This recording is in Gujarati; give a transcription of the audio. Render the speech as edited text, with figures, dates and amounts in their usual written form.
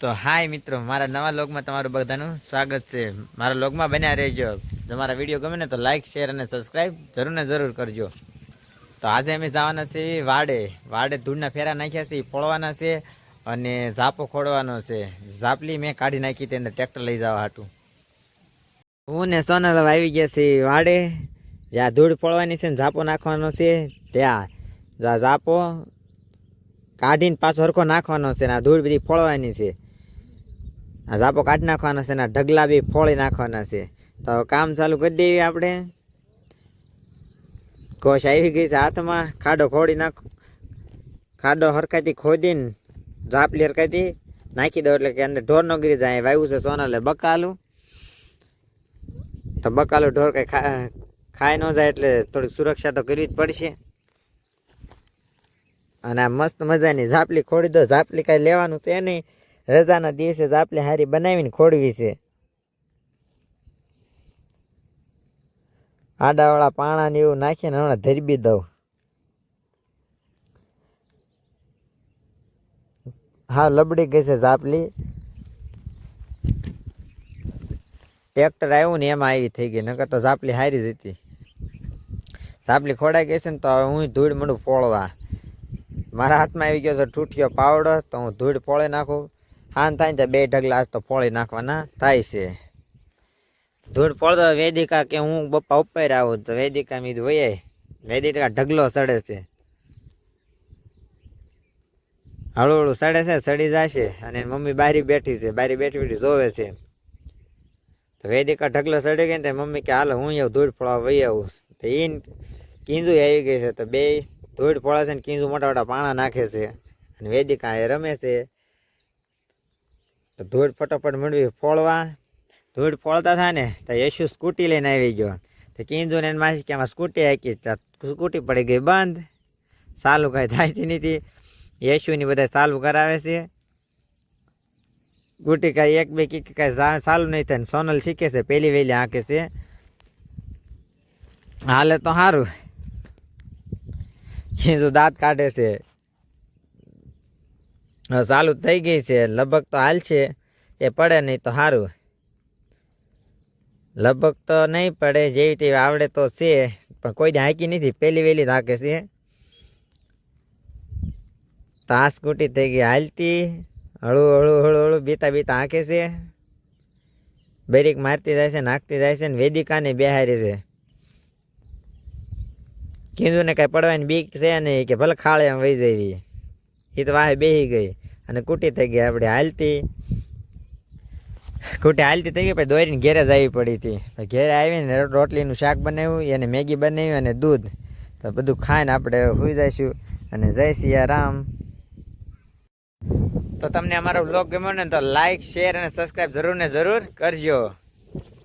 તો હાય મિત્રો, મારા નવા લોગમાં તમારું બધાનું સ્વાગત છે. મારા લોગમાં બન્યા રહેજો. જો મારા વિડીયો ગમે ને તો લાઈક, શેર અને સબસ્ક્રાઈબ જરૂર ને જરૂર કરજો. તો આજે અમે જવાના છે વાડે ધૂળના ફેરા નાખ્યા છે, ફોડવાના છે અને ઝાપો ખોડવાનો છે. ઝાપલી મેં કાઢી નાખી તેને ટ્રેક્ટર લઈ જવા હાટું. હું ને સોનલ આવી ગયા છે વાડે, જ્યાં ધૂળ ફોડવાની છે ને ઝાપો નાખવાનો છે. ત્યાં ઝાપો કાઢીને પાછો હરખો નાખવાનો છે ને આ ધૂળ બધી ફોડવાની છે. આ ઝાપો કાઢી નાખવાનો છે ને ઢગલા બી ફોડી નાખવાના છે. તો કામ ચાલુ કરી દેવી આપણે. કોશ આવી ગઈ છે હાથમાં, ખાડો ખોડી ખાડો હરખાઈથી ખોદીને ઝાપલી હરખાઈથી નાખી દો એટલે કે અંદર ઢોર ન ગીરી જાય. વાવ્યું છે સોનલે બકાલું, તો બકાલું ઢોર કઈ ખાઈ ન જાય એટલે થોડીક સુરક્ષા તો કરવી જ પડશે. અને આ મસ્ત મજાની ઝાપલી ખોડી દો. ઝાપલી કાંઈ લેવાનું છે નહીં, રજાના દિવસે ઝાપલી હારી બનાવીને ખોડવી છે. આડાવાળા પાણા ને એવું નાખીને હમણાં ધરબી દઉં. હા, લબડી ગઈ છે ઝાપલી. ટ્રેક્ટર આવ્યું ને એમાં આવી થઈ ગઈ, નકર તો ઝાપલી હારી જ હતી. ઝાપલી ખોડાઈ ગઈ છે ને તો હવે હું ધૂળ મંડું ફોડવા. મારા હાથમાં આવી ગયો છે ઠૂઠિયો પાવડર, તો હું ધૂળ ફોળી નાખું. હાન થાય ને 2 ઢગલા આજ તો ફોળી નાખવાના થાય છે. ધૂળ ફોડતો વેદિકા કે હું બપ્પા ઉપર આવું, તો વેદિકા મીધ વયે વેદિકા ઢગલો સડે છે. હળવું હળવું સડે છે, સડી જશે. અને મમ્મી બારી બેઠી છે, બારી બેઠી જોવે છે. તો વેદિકા ઢગલો સડી ગઈ ને મમ્મી કે હાલો હું એવું ધૂળ ફોડવા વહી આવું. તો એ કીંજુ આવી ગઈ છે, તો બે ધૂળ ફોડે છે ને કીંજુ મોટા મોટા પાણા નાખે છે. અને વેદિકા એ રમે છે. તો ધૂળ ફટોફટ મંડવી ફોડવા. ધૂળ ફોડતા થાય ને તો યશુ સ્કૂટી લઈને આવી ગયો. તો કીંજુ ને માસી કે આમાં સ્કૂટી હાકી, સ્કૂટી પડી ગઈ બંધ, ચાલુ કાંઈ થાય નથી. યશુની બધા ચાલુ કરાવે છે. સ્કૂટી કાંઈ 1-2 કિક કાંઈ ચાલુ નહીં થાય. સોનલ શીખે છે, પહેલી વહેલી હાંકે છે. હાલે તો સારું. કીંજુ દાંત કાઢે છે. ચાલુ થઈ ગઈ છે, લગભગ તો હાલ છે. એ પડે નહીં તો સારું. લગભગ તો નહીં પડે, જેવી તેવી આવડે તો છે, પણ કોઈ હાંકી નથી, પહેલી વહેલી હાંકે છે. તો આ સ્કૂટી થઈ ગઈ હાલતી, હળું હળું હળું હળું બીતા બીતા હાંકે છે. બ્રેક મારતી જાય છે, નાખતી જાય છે. ને વેદિકાને બેહારી છે. કીધું ને કાંઈ પડવાની બીક છે નહીં, કે ભલે ખાળે એમ વહી જવી. એ તો વાહે બેસી ગઈ અને કૂટી થઈ ગઈ આપણે હાલતી. કૂટી હાલતી થઈ ગઈ, પછી દોરીને ઘેરે જ આવી પડી હતી. ઘેરે આવીને રોટલીનું શાક બનાવ્યું, એને મેગી બનાવી અને દૂધ. તો બધું ખાઈને આપણે સુઈ જઈશું. અને જય સિયારામ. તો તમને અમારો વ્લોગ ગમ્યો ને તો લાઈક, શેર અને સબસ્ક્રાઈબ જરૂર ને જરૂર કરજો.